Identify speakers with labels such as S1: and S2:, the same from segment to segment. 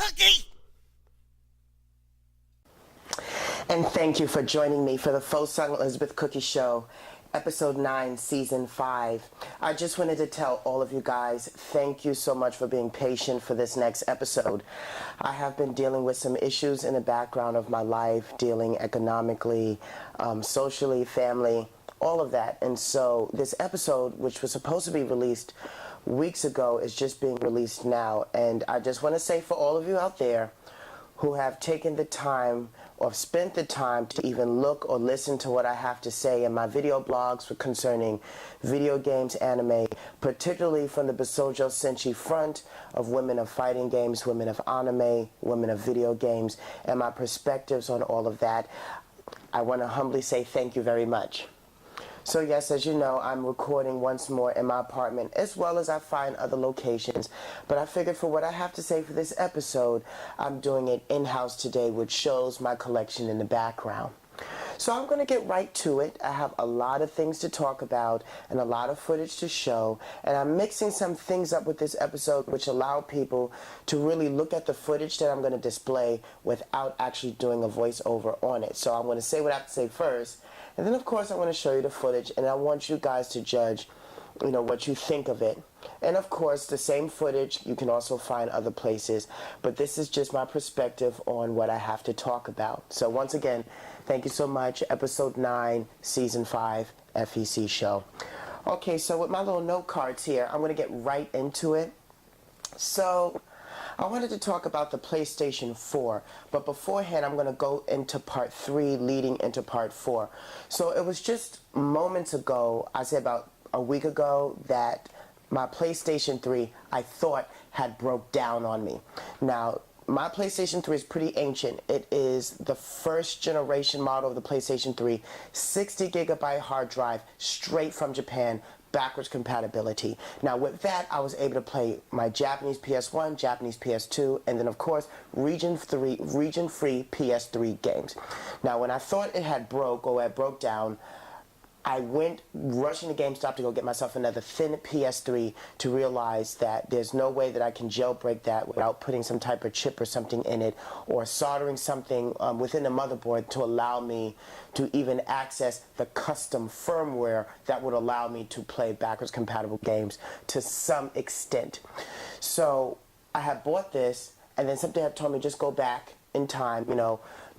S1: Cookie!
S2: And thank you for joining me for the Faux Sung Elizabeth Cookie Show, Episode 9, Season 5. I just wanted to tell all of you guys, thank you so much for being patient for this next episode. I have been dealing with some issues in the background of my life, dealing economically, socially, family, all of that. And so this episode, which was supposed to be released weeks ago, is just being released now. And I just want to say for all of you out there who have taken the time or spent the time to even look or listen to what I have to say in my video blogs concerning video games, anime, particularly from the Bisoujo Senshi front of women of fighting games, women of anime, women of video games, and my perspectives on all of that, I want to humbly say thank you very much. So yes, as you know, I'm recording once more in my apartment, as well as I find other locations. But I figured for what I have to say for this episode, I'm doing it in-house today, which shows my collection in the background. So I'm going to get right to it. I have a lot of things to talk about and a lot of footage to show. And I'm mixing some things up with this episode which allow people to really look at the footage that I'm going to display without actually doing a voiceover on it. So I'm going to say what I have to say first. And then, of course, I want to show you the footage, and I want you guys to judge, what you think of it. And, of course, the same footage you can also find other places, but this is just my perspective on what I have to talk about. So, once again, thank you so much. Episode 9, Season 5, FEC show. Okay, so with my little note cards here, I'm going to get right into it. So I wanted to talk about the PlayStation 4, but beforehand I'm going to go into part 3 leading into part 4. So it was just moments ago, I say about a week ago, that my PlayStation 3 I thought had broke down on me. Now, my PlayStation 3 is pretty ancient. It is the first generation model of the PlayStation 3, 60 gigabyte hard drive, straight from Japan, backwards compatibility. Now with that, I was able to play my Japanese PS1, Japanese PS2, and then of course region-free PS3 games. Now when I thought it had broke down, I went rushing to GameStop to go get myself another thin PS3 to realize that there's no way that I can jailbreak that without putting some type of chip or something in it or soldering something within the motherboard to allow me to even access the custom firmware that would allow me to play backwards compatible games to some extent. So I had bought this, and then something had told me just go back in time,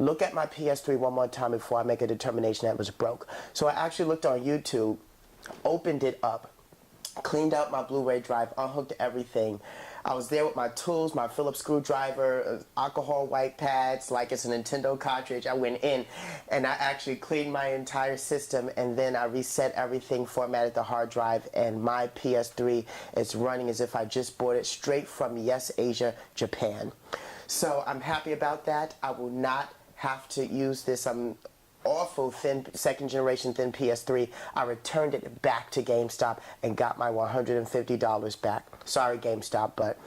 S2: look at my PS3 one more time before I make a determination that it was broke. So I actually looked on YouTube, opened it up, cleaned out my Blu-ray drive, unhooked everything. I was there with my tools, my Phillips screwdriver, alcohol wipe pads, like it's a Nintendo cartridge. I went in and I actually cleaned my entire system, and then I reset everything, formatted the hard drive, and my PS3 is running as if I just bought it straight from Yes Asia, Japan. So I'm happy about that. I will not have to use this awful thin second generation thin PS3. I returned it back to GameStop and got my $150 back. Sorry GameStop, but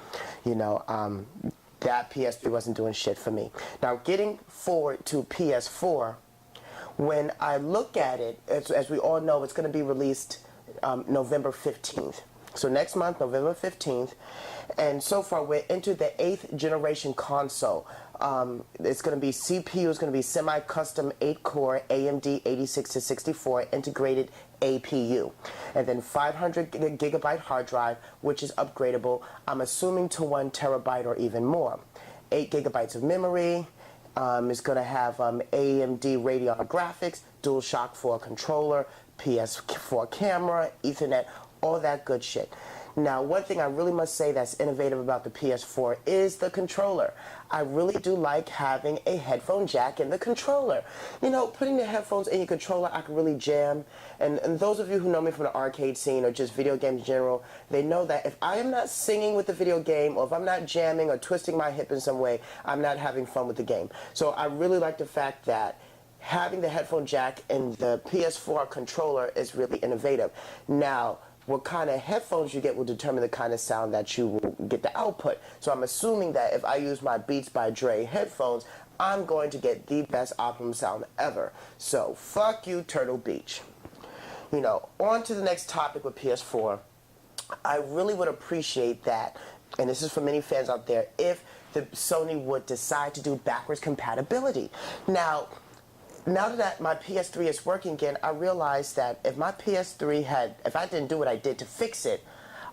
S2: that PS3 wasn't doing shit for me. Now getting forward to PS4, when I look at it, as we all know, it's going to be released November 15th. So next month, November 15th, and so far we're into the 8th generation console. It's going to be CPU, is going to be semi-custom 8-core AMD 86-64 integrated APU. And then 500 gigabyte hard drive, which is upgradable, I'm assuming to 1 terabyte or even more. 8 gigabytes of memory. It's going to have AMD Radeon graphics, DualShock 4 controller, PS4 camera, Ethernet, all that good shit. Now, one thing I really must say that's innovative about the PS4 is the controller. I really do like having a headphone jack in the controller. Putting the headphones in your controller, I can really jam. And those of you who know me from the arcade scene or just video games in general, they know that if I am not singing with the video game, or if I'm not jamming or twisting my hip in some way, I'm not having fun with the game. So I really like the fact that having the headphone jack in the PS4 controller is really innovative. Now, what kind of headphones you get will determine the kind of sound that you will get the output. So I'm assuming that if I use my Beats by Dre headphones, I'm going to get the best optimum sound ever. So fuck you, Turtle Beach. On to the next topic with PS4. I really would appreciate that, and this is for many fans out there, if Sony would decide to do backwards compatibility. Now that my PS3 is working again, I realized that if my PS3 if I didn't do what I did to fix it,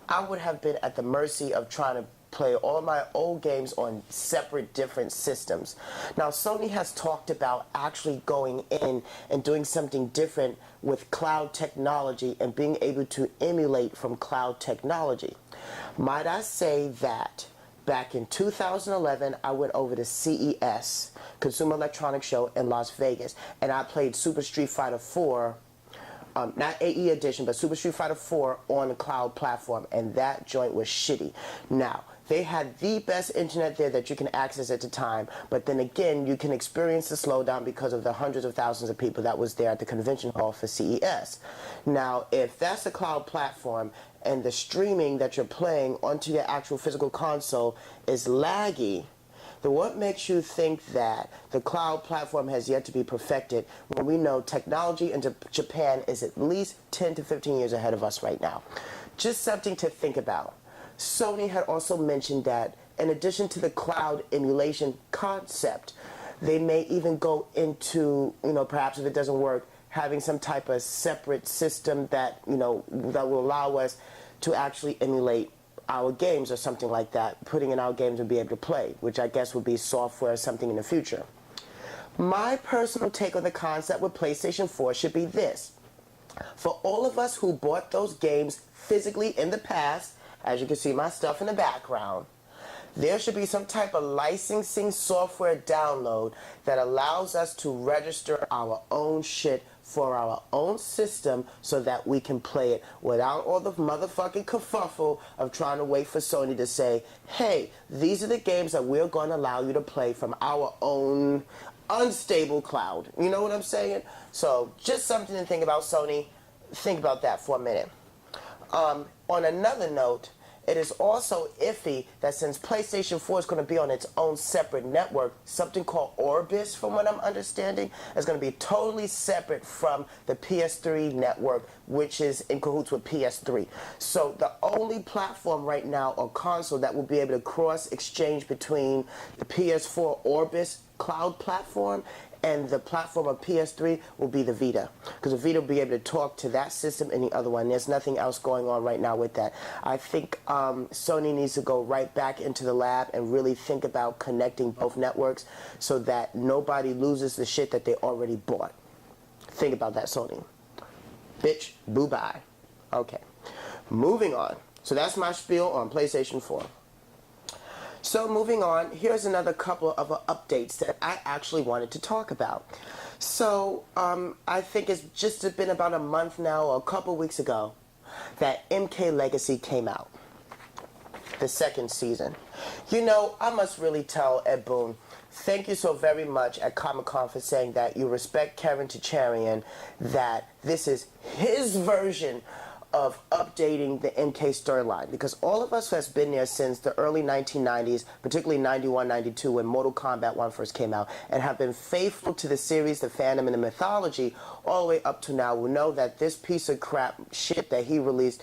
S2: I would have been at the mercy of trying to play all my old games on separate different systems. Now Sony has talked about actually going in and doing something different with cloud technology and being able to emulate from cloud technology. Might I say that back in 2011, I went over to CES, Consumer Electronics Show in Las Vegas, and I played Super Street Fighter 4, not AE Edition, but Super Street Fighter 4 on the cloud platform, and that joint was shitty. Now, they had the best internet there that you can access at the time, but then again, you can experience the slowdown because of the hundreds of thousands of people that was there at the convention hall for CES. Now, if that's a cloud platform and the streaming that you're playing onto your actual physical console is laggy, then what makes you think that the cloud platform has yet to be perfected when we know technology in Japan is at least 10 to 15 years ahead of us right now? Just something to think about. Sony had also mentioned that in addition to the cloud emulation concept, they may even go into, perhaps if it doesn't work, having some type of separate system that, that will allow us to actually emulate our games or something like that, putting in our games and be able to play, which I guess would be software or something in the future. My personal take on the concept with PlayStation 4 should be this. For all of us who bought those games physically in the past, as you can see my stuff in the background, there should be some type of licensing software download that allows us to register our own shit for our own system so that we can play it without all the motherfucking kerfuffle of trying to wait for Sony to say, hey, these are the games that we're going to allow you to play from our own unstable cloud. You know what I'm saying? So just something to think about, Sony. Think about that for a minute. On another note, it is also iffy that since PlayStation 4 is going to be on its own separate network, something called Orbis, from what I'm understanding, is going to be totally separate from the PS3 network, which is in cahoots with PS3. So the only platform right now or console that will be able to cross-exchange between the PS4 Orbis cloud platform and the platform of PS3 will be the Vita, because the Vita will be able to talk to that system and the other one. There's nothing else going on right now with that. I think Sony needs to go right back into the lab and really think about connecting both networks so that nobody loses the shit that they already bought. Think about that, Sony. Bitch, boo-bye. Okay, moving on. So that's my spiel on PlayStation 4. So moving on, here's another couple of updates that I actually wanted to talk about. So I think it's just been about a month now, or a couple weeks ago, that MK Legacy came out, the second season. I must really tell Ed Boon, thank you so very much at Comic-Con for saying that you respect Kevin Tacharian, that this is his version of updating the MK storyline, because all of us has been there since the early 1990s, particularly 91, 92, when Mortal Kombat 1 first came out, and have been faithful to the series, the fandom, and the mythology all the way up to now. We know that this piece of crap shit that he released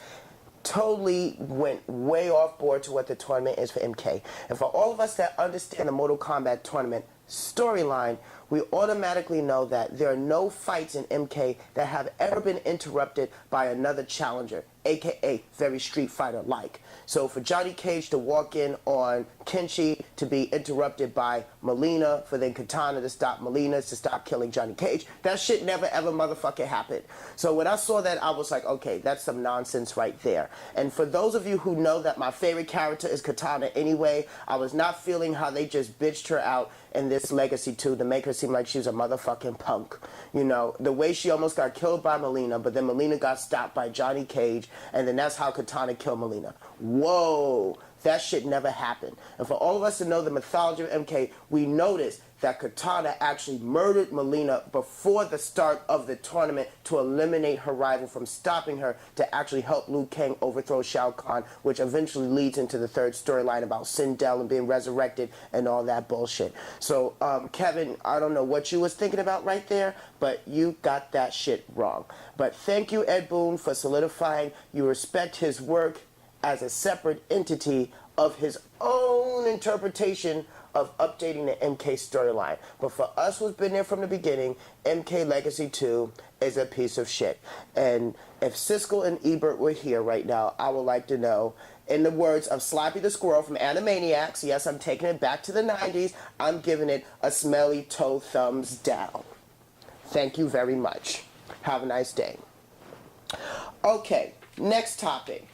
S2: totally went way off board to what the tournament is for MK. And for all of us that understand the Mortal Kombat tournament storyline, we automatically know that there are no fights in MK that have ever been interrupted by another challenger, aka very Street Fighter-like. So for Johnny Cage to walk in on Kenshi to be interrupted by Melina, for then Katana to stop Melina to stop killing Johnny Cage, that shit never ever motherfucking happened. So when I saw that, I was like, okay, that's some nonsense right there. And for those of you who know that my favorite character is Katana anyway, I was not feeling how they just bitched her out in this Legacy 2 to make her seem like she was a motherfucking punk. The way she almost got killed by Melina, but then Melina got stopped by Johnny Cage, and then that's how Katana killed Melina. Whoa, that shit never happened. And for all of us to know the mythology of MK, we noticed that Katana actually murdered Melina before the start of the tournament to eliminate her rival from stopping her to actually help Liu Kang overthrow Shao Kahn, which eventually leads into the third storyline about Sindel and being resurrected and all that bullshit. So, Kevin, I don't know what you was thinking about right there, but you got that shit wrong. But thank you, Ed Boon, for solidifying you respect his work as a separate entity of his own interpretation of updating the MK storyline. But for us who's been there from the beginning, MK Legacy 2 is a piece of shit. And if Siskel and Ebert were here right now, I would like to know, in the words of Slappy the Squirrel from Animaniacs, yes, I'm taking it back to the 90s, I'm giving it a smelly toe thumbs down. Thank you very much. Have a nice day. Okay, next topic.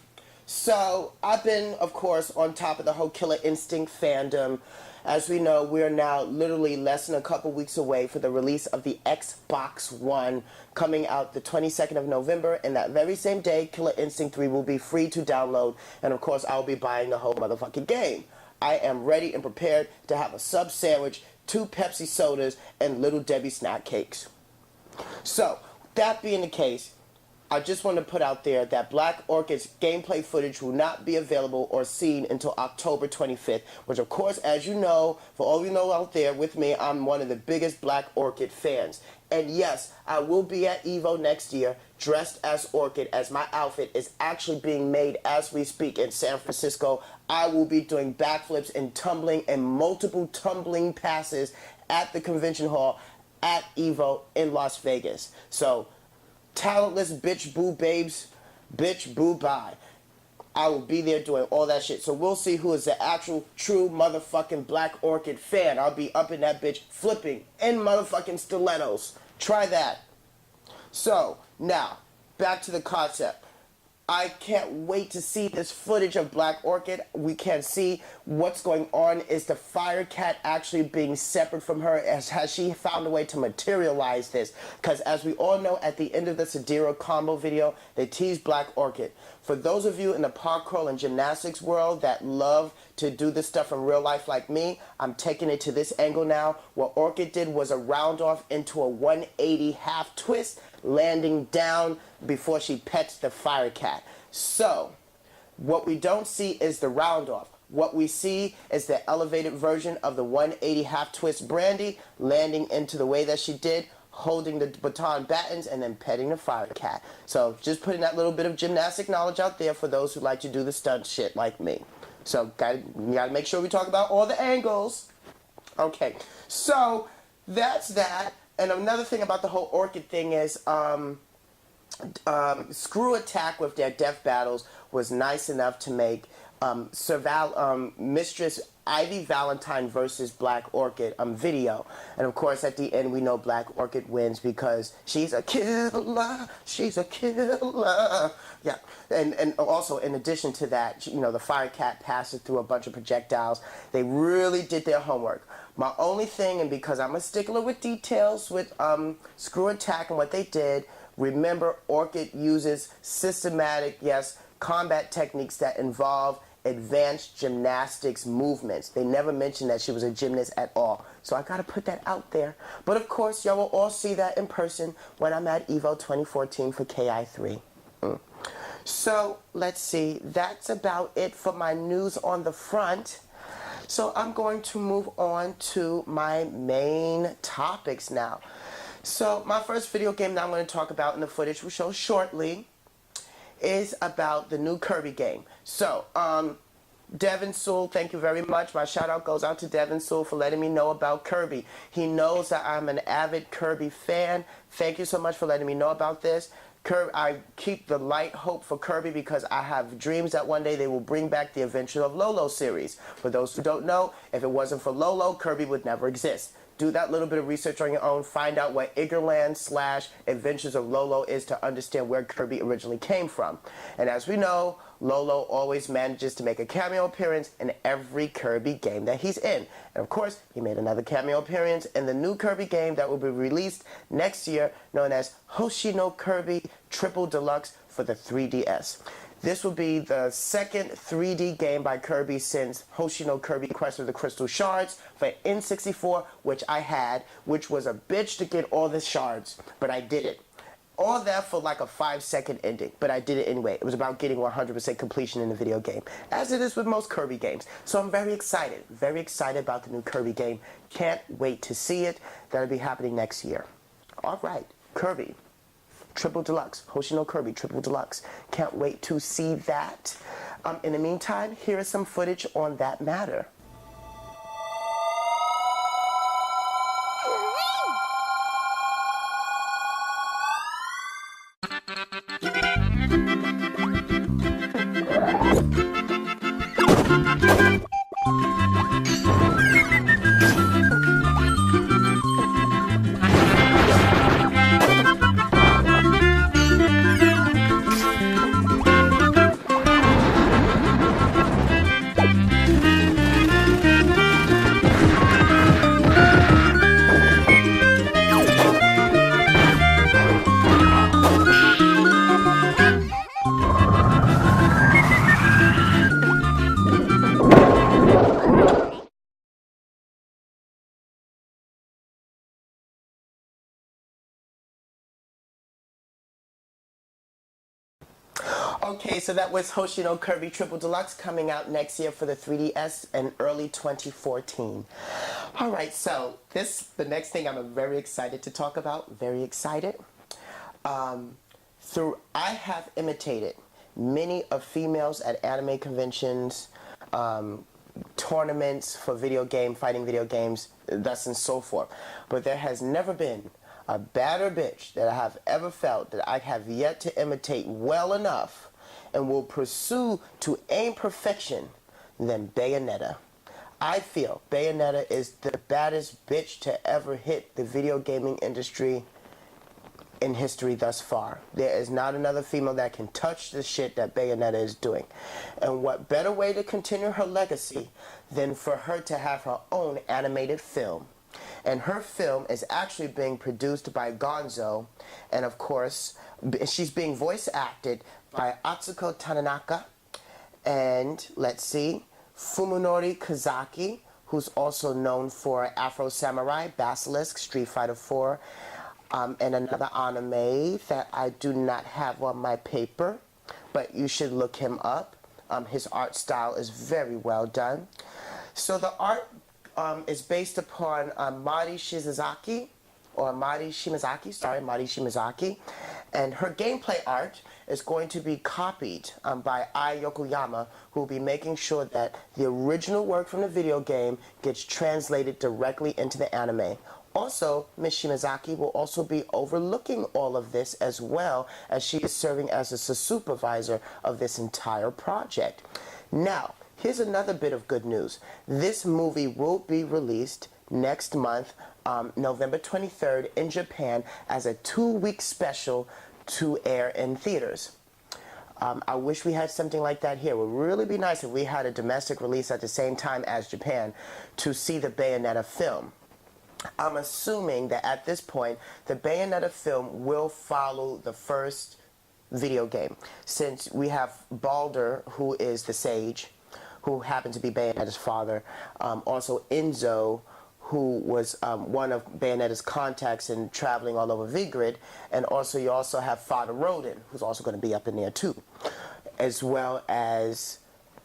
S2: So, I've been, of course, on top of the whole Killer Instinct fandom. As we know, we are now literally less than a couple weeks away for the release of the Xbox One, coming out the 22nd of November, and that very same day, Killer Instinct 3 will be free to download, and of course, I'll be buying the whole motherfucking game. I am ready and prepared to have a sub sandwich, 2 Pepsi sodas, and Little Debbie snack cakes. So, that being the case, I just want to put out there that Black Orchid's gameplay footage will not be available or seen until October 25th, which of course, as you know, for all you know out there with me, I'm one of the biggest Black Orchid fans. And yes, I will be at EVO next year, dressed as Orchid, as my outfit is actually being made as we speak in San Francisco. I will be doing backflips and tumbling and multiple tumbling passes at the convention hall at EVO in Las Vegas. So, talentless bitch boo babes, bitch boo bye. I will be there doing all that shit. So we'll see who is the actual true motherfucking Black Orchid fan. I'll be up in that bitch flipping in motherfucking stilettos. Try that. So, now, back to the concept. I can't wait to see this footage of Black Orchid. We can see what's going on. Is the Fire Cat actually being separate from her? Has she found a way to materialize this? Because as we all know, at the end of the Sadira combo video, they teased Black Orchid. For those of you in the parkour and gymnastics world that love to do this stuff in real life like me, I'm taking it to this angle now. What Orchid did was a round off into a 180 half twist, landing down before she pets the Fire Cat. So, what we don't see is the round off. What we see is the elevated version of the 180 half twist Brandy, landing into the way that she did, holding the baton battens, and then petting the Fire Cat. So, just putting that little bit of gymnastic knowledge out there for those who like to do the stunt shit like me. So, you gotta make sure we talk about all the angles. Okay, so, that's that. And another thing about the whole Orchid thing is, Screw Attack with their death battles was nice enough to make Mistress Ivy Valentine versus Black Orchid video. And of course, at the end, we know Black Orchid wins because she's a killer. She's a killer. Yeah. And also, in addition to that, you know, the Fire Cat passes through a bunch of projectiles. They really did their homework. My only thing, and because I'm a stickler with details with Screw Attack and what they did, remember, Orchid uses systematic, yes, combat techniques that involve advanced gymnastics movements. They never mentioned that she was a gymnast at all. So I gotta put that out there. But of course, y'all will all see that in person when I'm at EVO 2014 for KI3. So, let's see. That's about it for my news on the front. So I'm going to move on to my main topics now. So my first video game that I'm going to talk about in the footage we'll show shortly is about the new Kirby game. So, Devin Sewell, thank you very much. My shout out goes out to Devin Sewell for letting me know about Kirby. He knows that I'm an avid Kirby fan. Thank you so much for letting me know about this. I keep the light hope for Kirby because I have dreams that one day they will bring back the Adventure of Lolo series. For those who don't know, if it wasn't for Lolo, Kirby would never exist. Do that little bit of research on your own. Find out what Iggerland / Adventures of Lolo is to understand where Kirby originally came from. And as we know, Lolo always manages to make a cameo appearance in every Kirby game that he's in. And of course, he made another cameo appearance in the new Kirby game that will be released next year, known as Hoshi no Kirby Triple Deluxe for the 3DS. This will be the second 3D game by Kirby since Hoshi no Kirby Quest of the Crystal Shards for N64, which I had, which was a bitch to get all the shards, but I did it. All that for like a 5-second ending, but I did it anyway. It was about getting 100% completion in the video game, as it is with most Kirby games. So I'm very excited about the new Kirby game. Can't wait to see it. That'll be happening next year. All right, Kirby. Triple Deluxe, Hoshi no Kirby Triple Deluxe. Can't wait to see that. In the meantime, here is some footage on that matter. Okay, so that was Hoshi no Kirby Triple Deluxe coming out next year for the 3DS and early 2014. All right, so the next thing I'm very excited to talk about. Very excited. I have imitated many of females at anime conventions, tournaments for fighting video games, thus and so forth. But there has never been a badder bitch that I have ever felt that I have yet to imitate well enough and will pursue to aim perfection than Bayonetta. I feel Bayonetta is the baddest bitch to ever hit the video gaming industry in history thus far. There is not another female that can touch the shit that Bayonetta is doing. And what better way to continue her legacy than for her to have her own animated film. And her film is actually being produced by Gonzo, and of course she's being voice acted by Atsuko Tanaka and let's see, Fuminori Kazaki, who's also known for Afro Samurai, Basilisk, Street Fighter 4, and another anime that I do not have on my paper, but you should look him up. His art style is very well done. So the art is based upon Mari Shimazaki, and her gameplay art is going to be copied by Ai Yokoyama, who will be making sure that the original work from the video game gets translated directly into the anime. Also, Ms. Shimazaki will also be overlooking all of this as well, as she is serving as a supervisor of this entire project. Now, here's another bit of good news. This movie will be released next month, November 23rd in Japan, as a 2-week special to air in theaters. I wish we had something like that here. It would really be nice if we had a domestic release at the same time as Japan to see the Bayonetta film. I'm assuming that at this point, the Bayonetta film will follow the first video game, since we have Balder, who is the sage, who happened to be Bayonetta's father, also Enzo, who was one of Bayonetta's contacts in traveling all over Vigrid, and also you also have Father Rodin, who's also going to be up in there too, as well as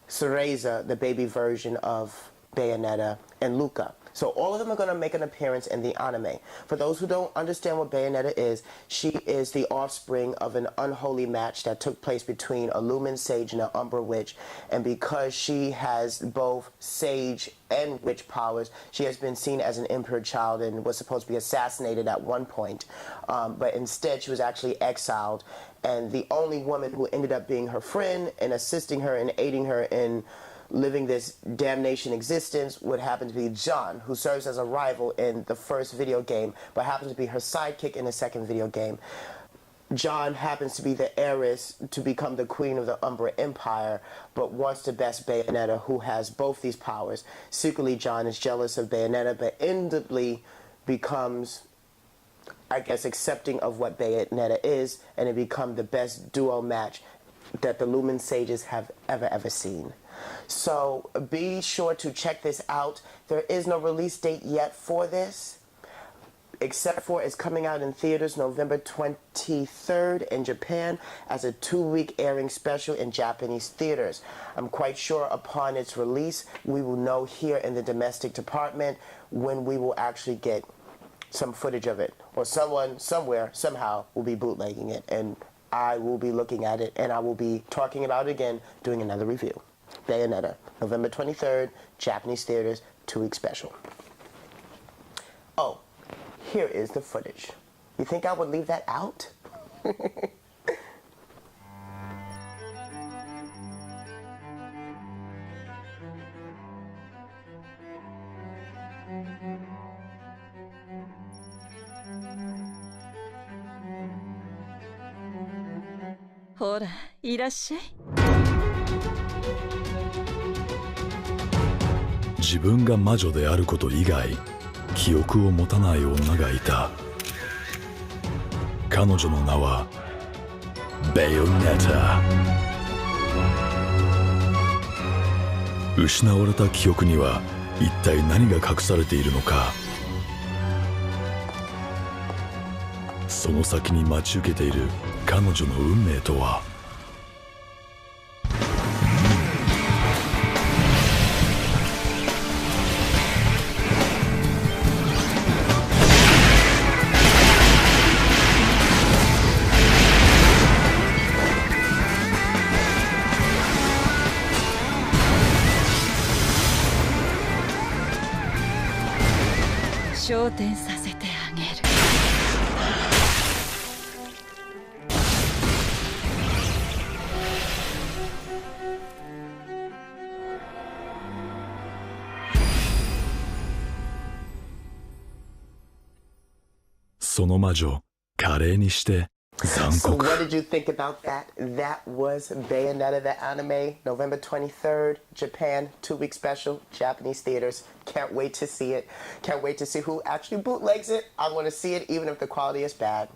S2: Cereza, the baby version of Bayonetta, and Luca. So all of them are going to make an appearance in the anime. For those who don't understand what Bayonetta is, she is the offspring of an unholy match that took place between a Lumen Sage and an Umbra Witch. And because she has both Sage and Witch powers, she has been seen as an impure child and was supposed to be assassinated at one point. But instead, she was actually exiled. And the only woman who ended up being her friend and assisting her and aiding her in living this damnation existence would happen to be John, who serves as a rival in the first video game, but happens to be her sidekick in the second video game. John happens to be the heiress to become the queen of the Umbra Empire, but wants to best Bayonetta, who has both these powers. Secretly, John is jealous of Bayonetta, but inevitably becomes, I guess, accepting of what Bayonetta is, and it becomes the best duo match that the Lumen Sages have ever seen. So be sure to check this out. There is no release date yet for this, except for it's coming out in theaters November 23rd in Japan as a 2-week airing special in Japanese theaters. I'm quite sure upon its release, we will know here in the domestic department when we will actually get some footage of it, or someone somewhere somehow will be bootlegging it, and I will be looking at it, and I will be talking about it again, doing another review. Bayonetta, November 23rd, Japanese theaters, 2-week special. Oh, here is the footage. You think I would leave that out?
S1: ほら、いらっしゃい。
S3: 自分が魔女であること以外記憶を持たない女がいた。彼女の名はベヨネタ。失われた記憶には一体何が隠されているのか。その先に待ち受けている彼女の運命とは。
S1: 昇天させてあげる。
S3: その魔女、華麗にして残
S2: So
S3: 酷。
S2: what did you think about that? That was Bayonetta the Anime, November 23rd, Japan, 2-week special, Japanese theaters. Can't wait to see it. Can't wait to see who actually bootlegs it. I want to see it even if the quality is bad.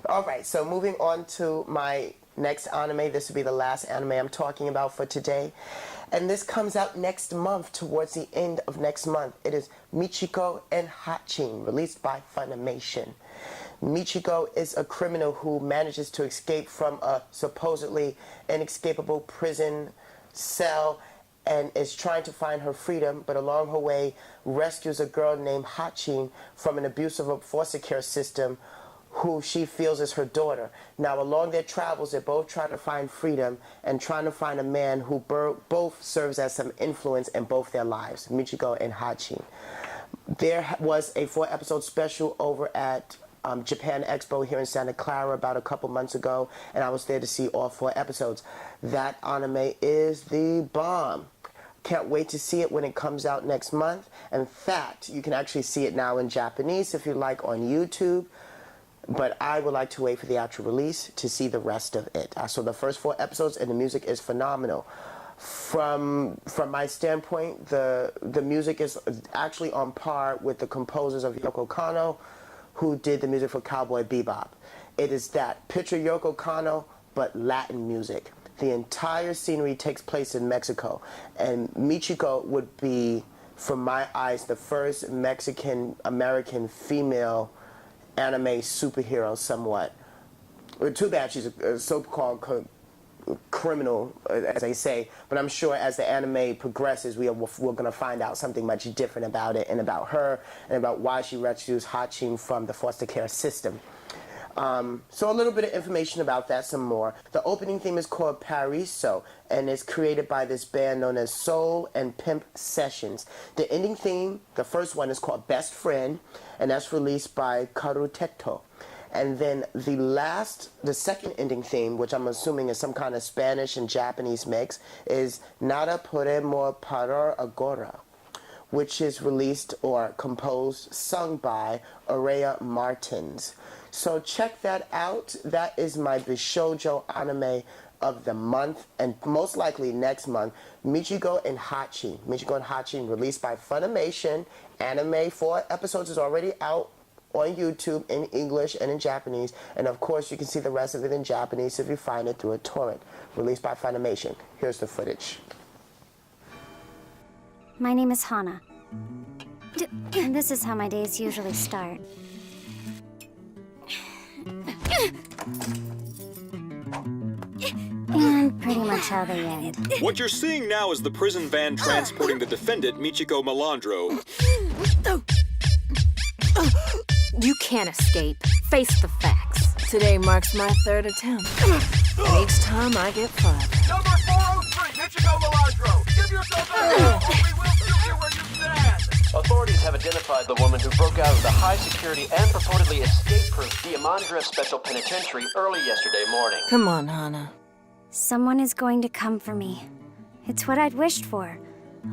S2: Alright, so moving on to my next anime. This will be the last anime I'm talking about for today. And this comes out next month, towards the end of next month. It is Mitchiko Hatchin, released by Funimation. Mitchiko is a criminal who manages to escape from a supposedly inescapable prison cell and is trying to find her freedom, but along her way rescues a girl named Hatchin from an abusive foster care system who she feels is her daughter. Now, along their travels, they're both trying to find freedom and trying to find a man who both serves as some influence in both their lives, Mitchiko and Hatchin. There was a 4-episode special over at Japan Expo here in Santa Clara about a couple months ago, and I was there to see all 4 episodes. That anime is the bomb. Can't wait to see it when it comes out next month. In fact, you can actually see it now in Japanese if you like on YouTube, but I would like to wait for the actual release to see the rest of it. I saw the first 4 episodes and the music is phenomenal. From my standpoint, the music is actually on par with the composers of Yoko Kanno, who did the music for Cowboy Bebop. It is that. Picture Yoko Kanno, but Latin music. The entire scenery takes place in Mexico, and Mitchiko would be, from my eyes, the first Mexican-American female anime superhero somewhat. Too bad she's a so-called criminal, as they say, but I'm sure as the anime progresses, we're going to find out something much different about it and about her and about why she rescues Hatchin from the foster care system. So a little bit of information about that, some more. The opening theme is called Paraiso, and it's created by this band known as Soul and Pimp Sessions. The ending theme, the first one, is called Best Friend, and that's released by Karuteto. And then the second ending theme, which I'm assuming is some kind of Spanish and Japanese mix, is Nada Podemos Parar Agora, which is released or composed, sung by Aurea Martins. So check that out. That is my Bishoujo anime of the month, and most likely next month, Mitchiko and Hatchin. Mitchiko and Hatchin, released by Funimation. Anime 4 episodes is already out on YouTube in English and in Japanese, and of course you can see the rest of it in Japanese if you find it through a torrent. Released by Funimation. Here's the footage.
S4: My name is Hana, and this is how my days usually start. And pretty much how they end.
S5: What you're seeing now is the prison van transporting the defendant, Mitchiko Melandro.
S6: You can't escape. Face the facts.
S7: Today marks my 3rd attempt. And each time I get fired.
S8: Number 403, Mitchiko Melandro! Give yourself a call, or we will shoot you where you stand!
S9: Authorities have identified the woman who broke out of the high-security and purportedly escape-proof Diamandra Special Penitentiary early yesterday morning.
S7: Come on, Hana.
S4: Someone is going to come for me. It's what I'd wished for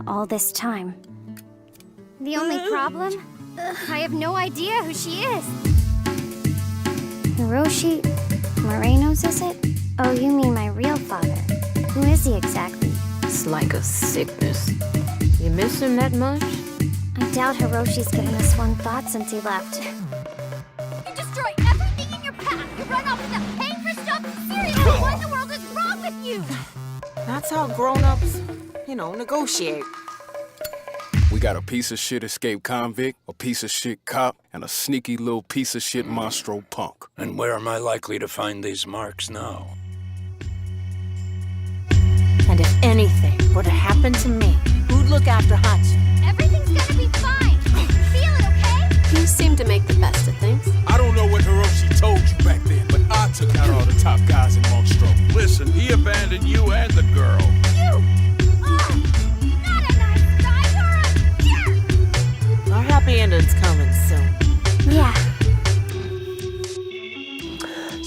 S4: all this time. The only problem? I have no idea who she is. Hiroshi Morenos, is it? Oh, you mean my real father. Who is he exactly?
S7: It's like a sickness. You miss him that much?
S4: I doubt Hiroshi's given us one thought since he left.
S10: You destroy everything in your path! You run off without paying for stuff! Seriously, what in the world is wrong with you?
S7: That's how grown-ups, negotiate.
S11: We got a piece of shit escaped convict, a piece of shit cop, and a sneaky little piece of shit monstro punk.
S12: And where am I likely to find these marks now?
S7: And if anything were to happen to me, who'd look after Hatchin?
S10: Everything's gonna be fine! Feel it, okay?
S6: You seem to make the best of things.
S11: I don't know what Hiroshi told you back then, but I took out all the top guys in Monstro.
S8: Listen, he abandoned you and the girl.
S10: You! Oh, not a nice guy, you're a jerk!
S7: Our happy ending's coming soon.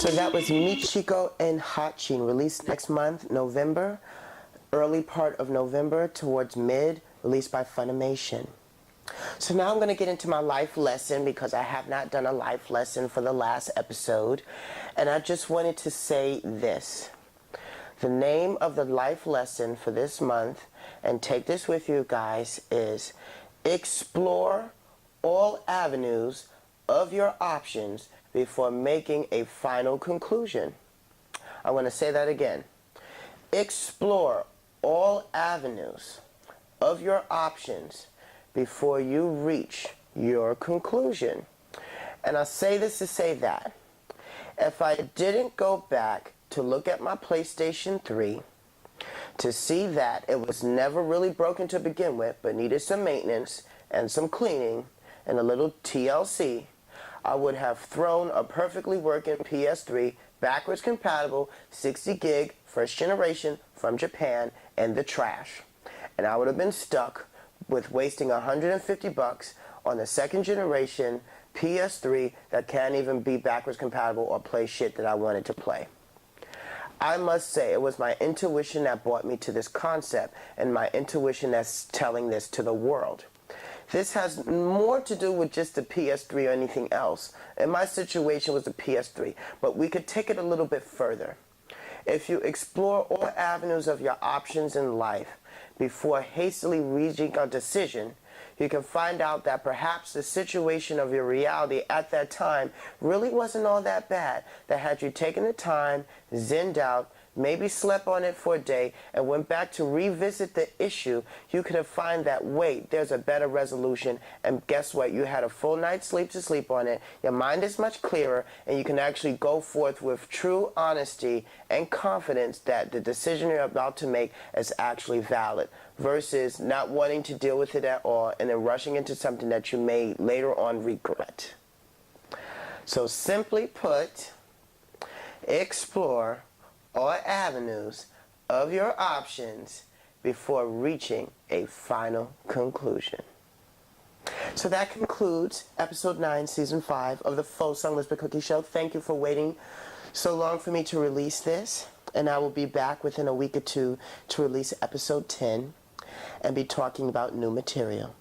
S2: So that was Mitchiko and Hatchin, released next month, November, early part of November towards mid, released by Funimation. So now I'm going to get into my life lesson because I have not done a life lesson for the last episode. And I just wanted to say this. The name of the life lesson for this month, and take this with you guys, is explore all avenues of your options before making a final conclusion. I want to say that again. Explore all avenues of your options before you reach your conclusion. And I say this to say that if I didn't go back to look at my PlayStation 3 to see that it was never really broken to begin with, but needed some maintenance and some cleaning and a little TLC, I would have thrown a perfectly working PS3, backwards compatible, 60 gig, first generation from Japan, in the trash. And I would have been stuck with wasting $150 on the second generation PS3 that can't even be backwards compatible or play shit that I wanted to play. I must say it was my intuition that brought me to this concept, and my intuition that's telling this to the world. This has more to do with just the PS3 or anything else. In my situation was the PS3, but we could take it a little bit further. If you explore all avenues of your options in life before hastily reaching a decision, you can find out that perhaps the situation of your reality at that time really wasn't all that bad. That had you taken the time, zenned out, maybe slept on it for a day, and went back to revisit the issue, you could have found that, wait, there's a better resolution, and guess what? You had a full night's sleep to sleep on it, your mind is much clearer, and you can actually go forth with true honesty and confidence that the decision you're about to make is actually valid, versus not wanting to deal with it at all and then rushing into something that you may later on regret. So simply put, explore all avenues of your options before reaching a final conclusion. So that concludes episode 9, season 5 of the Faux Sunless but Cookie Show. Thank you for waiting so long for me to release this, and I will be back within a week or two to release episode 10 and be talking about new material.